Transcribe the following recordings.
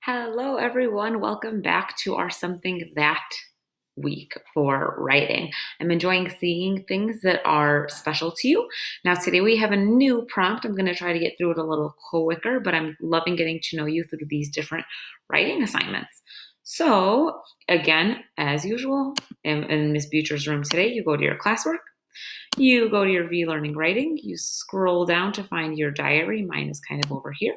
Hello, everyone. Welcome back to our Something That week for writing. I'm enjoying seeing things that are special to you. Now, today we have a new prompt. I'm going to try to get through it a little quicker, but I'm loving getting to know you through these different writing assignments. So, again, as usual, in Miss Butcher's room today, you go to your classwork. You go to your V-Learning Writing. You scroll down to find your diary. Mine is kind of over here.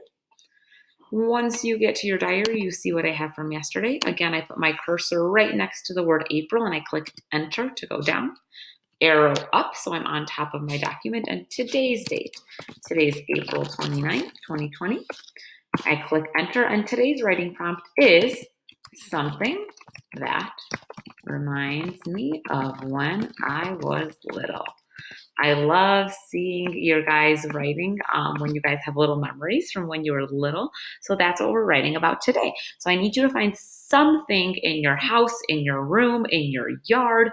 Once you get to your diary, you see what I have from yesterday. Again, I put my cursor right next to the word April and I click enter to go down. Arrow up so I'm on top of my document and today's date. Today's April 29th, 2020. I click enter and today's writing prompt is something that reminds me of when I was little. I love seeing your guys writing when you guys have little memories from when you were little. So that's what we're writing about today. So I need you to find something in your house, in your room, in your yard,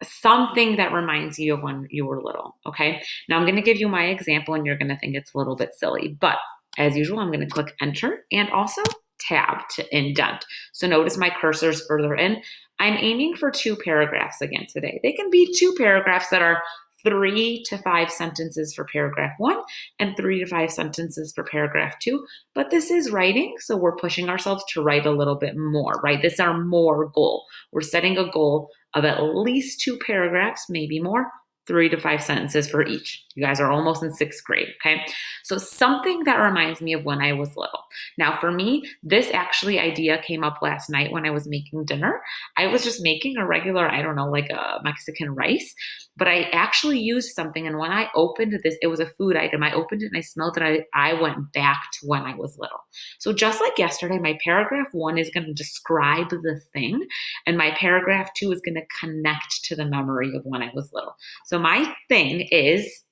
something that reminds you of when you were little. Okay. Now I'm going to give you my example and you're going to think it's a little bit silly, but as usual, I'm going to click enter and also tab to indent. So notice my cursor's further in. I'm aiming for 2 paragraphs again today. They can be 2 paragraphs that are 3 to 5 sentences for paragraph 1 and 3 to 5 sentences for paragraph 2. But this is writing, so we're pushing ourselves to write a little bit more, right? This is our more goal. We're setting a goal of at least 2 paragraphs, maybe more, 3 to 5 sentences for each. You guys are almost in 6th grade, okay? So something that reminds me of when I was little. Now for me, this actually idea came up last night when I was making dinner. I was just making a regular, I don't know, like a Mexican rice, but I actually used something and when I opened this, it was a food item. I opened it and I smelled it. I went back to when I was little. So just like yesterday, my paragraph 1 is going to describe the thing and my paragraph 2 is going to connect to the memory of when I was little. So my thing is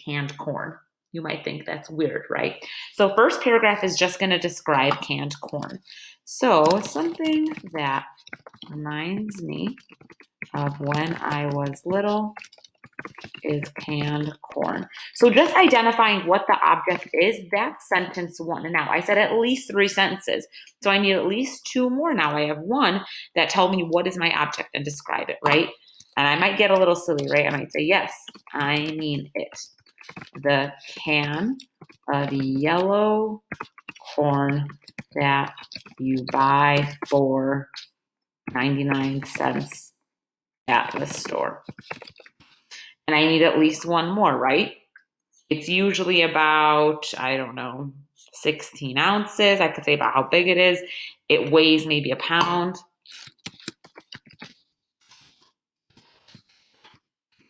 canned corn. You might think that's weird, right? So first paragraph is just going to describe canned corn. So something that reminds me of when I was little is canned corn. So just identifying what the object is, that's sentence 1. And now I said at least 3 sentences. So I need at least 2 more now. I have 1 that tell me what is my object and describe it, right? And I might get a little silly, right? I might say, yes, I mean it. The can of yellow corn that you buy for 99 cents at the store. And I need at least 1 more, right? It's usually about, I don't know, 16 ounces. I could say about how big it is. It weighs maybe a pound.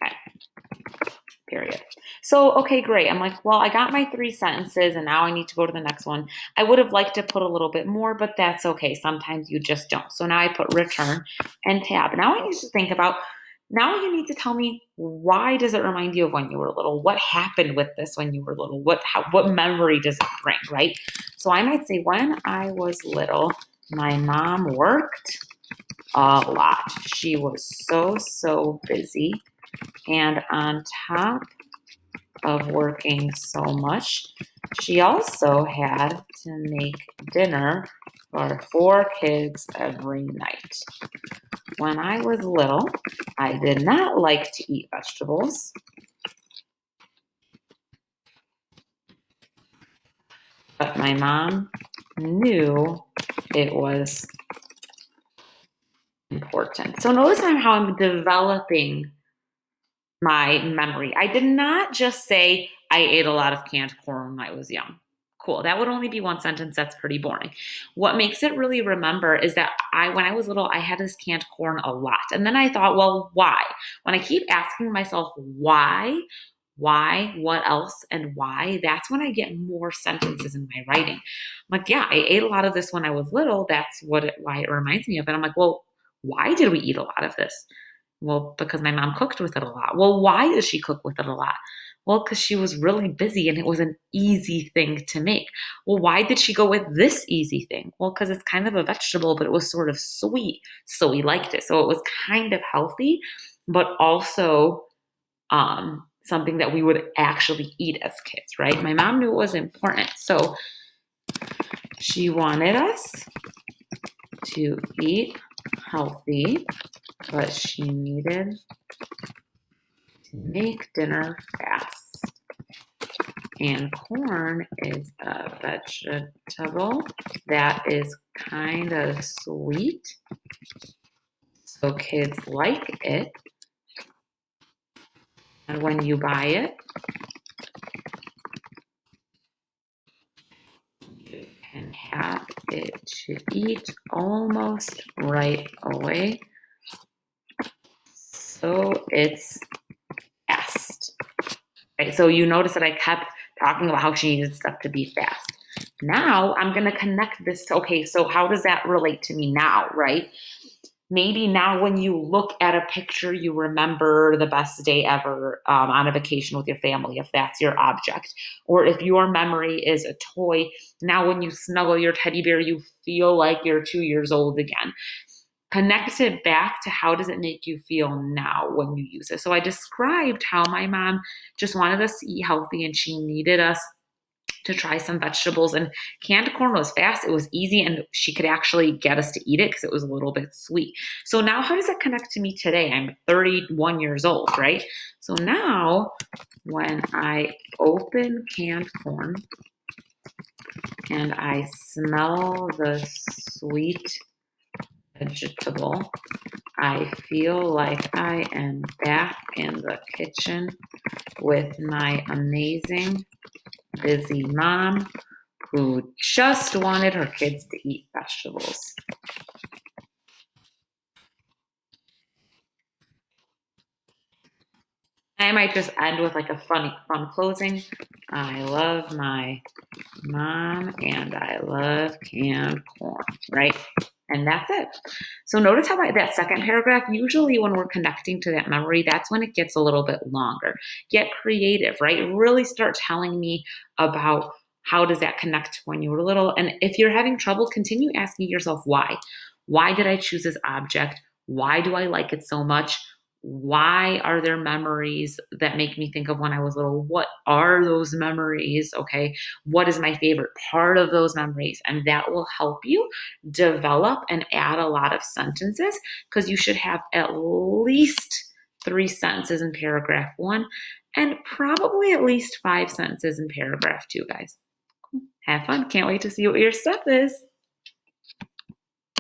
Okay. Period. So, okay, great. I'm like, well, I got my 3 sentences and now I need to go to the next one. I would have liked to put a little bit more, but that's okay. Sometimes you just don't. So now I put return and tab. Now I need to think about, now you need to tell me, why does it remind you of when you were little? What happened with this when you were little? What memory does it bring, right? So I might say, when I was little, my mom worked a lot. She was so busy. And on top of working so much, she also had to make dinner for 4 kids every night. When I was little, I did not like to eat vegetables. But my mom knew it was important. So notice how I'm developing my memory. I did not just say I ate a lot of canned corn when I was young. Cool. That would only be 1 sentence. That's pretty boring. What makes it really remember is that when I was little, I had this canned corn a lot. And then I thought, well, why? When I keep asking myself why, what else, and why, that's when I get more sentences in my writing. I'm like, yeah, I ate a lot of this when I was little. That's why it reminds me of it. I'm like, well, why did we eat a lot of this? Well, because my mom cooked with it a lot. Well, why does she cook with it a lot? Well, because she was really busy and it was an easy thing to make. Well, why did she go with this easy thing? Well, because it's kind of a vegetable, but it was sort of sweet. So we liked it. So it was kind of healthy, but also something that we would actually eat as kids, right? My mom knew it was important. So She wanted us to eat healthy, but she needed to make dinner fast. And corn is a vegetable that is kind of sweet, so kids like it. And when you buy it, you can have it to eat almost right away. So it's fast. Right? So you notice that I kept talking about how she needed stuff to be fast. Now I'm going to connect this to, okay, so how does that relate to me now, right? Maybe now when you look at a picture, you remember the best day ever on a vacation with your family, if that's your object. Or if your memory is a toy, now when you snuggle your teddy bear, you feel like you're 2 years old again. Connect it back to how does it make you feel now when you use it. So I described how my mom just wanted us to eat healthy and she needed us to try some vegetables, and canned corn was fast. It was easy and she could actually get us to eat it because it was a little bit sweet. So now how does it connect to me today? I'm 31 years old, right? So now when I open canned corn and I smell the sweet vegetable, I feel like I am back in the kitchen with my amazing busy mom who just wanted her kids to eat vegetables. I might just end with like a fun closing. I love my mom and I love canned corn, right? And that's it. So notice how that second paragraph, usually when we're connecting to that memory, that's when it gets a little bit longer. Get creative, right? Really start telling me about how does that connect to when you were little. And if you're having trouble, continue asking yourself why. Why did I choose this object? Why do I like it so much? Why are there memories that make me think of when I was little? What are those memories? Okay. What is my favorite part of those memories? And that will help you develop and add a lot of sentences because you should have at least 3 sentences in paragraph one and probably at least 5 sentences in paragraph two, guys. Have fun. Can't wait to see what your stuff is.